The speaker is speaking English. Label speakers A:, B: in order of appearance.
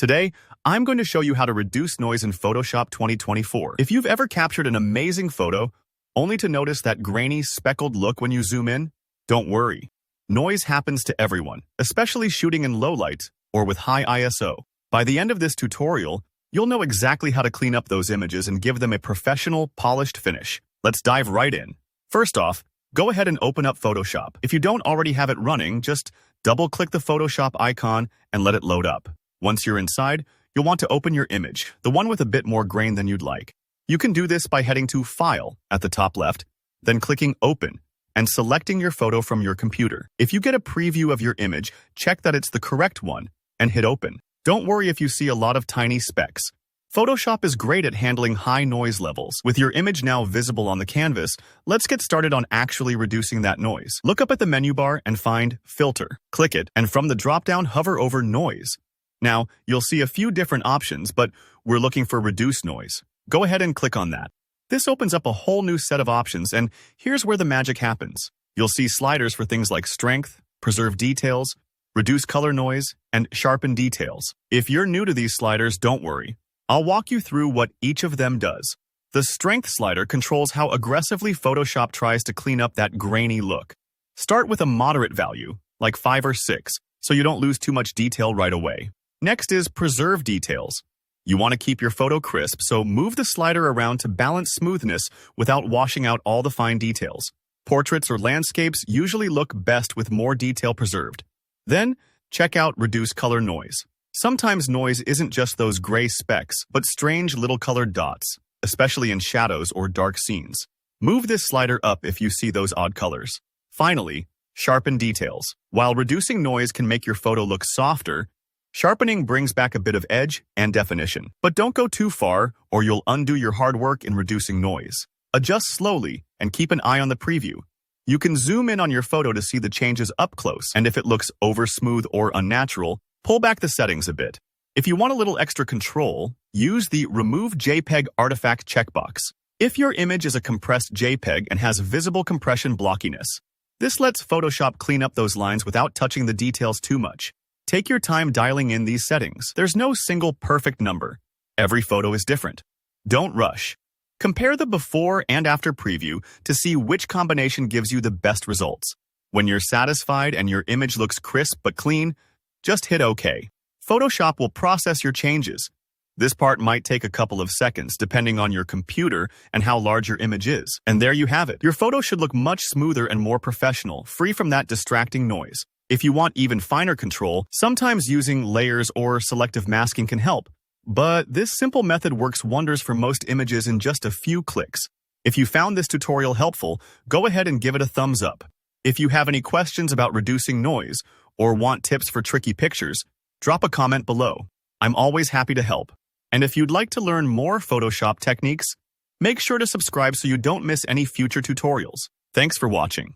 A: Today, I'm going to show you how to reduce noise in Photoshop 2024. If you've ever captured an amazing photo, only to notice that grainy, speckled look when you zoom in, don't worry. Noise happens to everyone, especially shooting in low light or with high ISO. By the end of this tutorial, you'll know exactly how to clean up those images and give them a professional, polished finish. Let's dive right in. First off, go ahead and open up Photoshop. If you don't already have it running, just double-click the Photoshop icon and let it load up. Once you're inside, you'll want to open your image, the one with a bit more grain than you'd like. You can do this by heading to File at the top left, then clicking Open, and selecting your photo from your computer. If you get a preview of your image, check that it's the correct one, and hit Open. Don't worry if you see a lot of tiny specks. Photoshop is great at handling high noise levels. With your image now visible on the canvas, let's get started on actually reducing that noise. Look up at the menu bar and find Filter. Click it, and from the drop-down, hover over Noise. Now, you'll see a few different options, but we're looking for Reduce Noise. Go ahead and click on that. This opens up a whole new set of options, and here's where the magic happens. You'll see sliders for things like Strength, Preserve Details, Reduce Color Noise, and Sharpen Details. If you're new to these sliders, don't worry. I'll walk you through what each of them does. The Strength slider controls how aggressively Photoshop tries to clean up that grainy look. Start with a moderate value, like 5 or 6, so you don't lose too much detail right away. Next is Preserve Details. You want to keep your photo crisp, so move the slider around to balance smoothness without washing out all the fine details. Portraits or landscapes usually look best with more detail preserved. Then, check out Reduce Color Noise. Sometimes noise isn't just those gray specks, but strange little colored dots, especially in shadows or dark scenes. Move this slider up if you see those odd colors. Finally, Sharpen Details. While reducing noise can make your photo look softer, sharpening brings back a bit of edge and definition. But don't go too far, or you'll undo your hard work in reducing noise. Adjust slowly and keep an eye on the preview. You can zoom in on your photo to see the changes up close, and if it looks over-smooth or unnatural, pull back the settings a bit. If you want a little extra control, use the Remove JPEG Artifact checkbox. If your image is a compressed JPEG and has visible compression blockiness, this lets Photoshop clean up those lines without touching the details too much. Take your time dialing in these settings. There's no single perfect number. Every photo is different. Don't rush. Compare the before and after preview to see which combination gives you the best results. When you're satisfied and your image looks crisp but clean, just hit OK. Photoshop will process your changes. This part might take a couple of seconds depending on your computer and how large your image is. And there you have it. Your photo should look much smoother and more professional, free from that distracting noise. If you want even finer control, sometimes using layers or selective masking can help. But this simple method works wonders for most images in just a few clicks. If you found this tutorial helpful, go ahead and give it a thumbs up. If you have any questions about reducing noise or want tips for tricky pictures, drop a comment below. I'm always happy to help. And if you'd like to learn more Photoshop techniques, make sure to subscribe so you don't miss any future tutorials. Thanks for watching.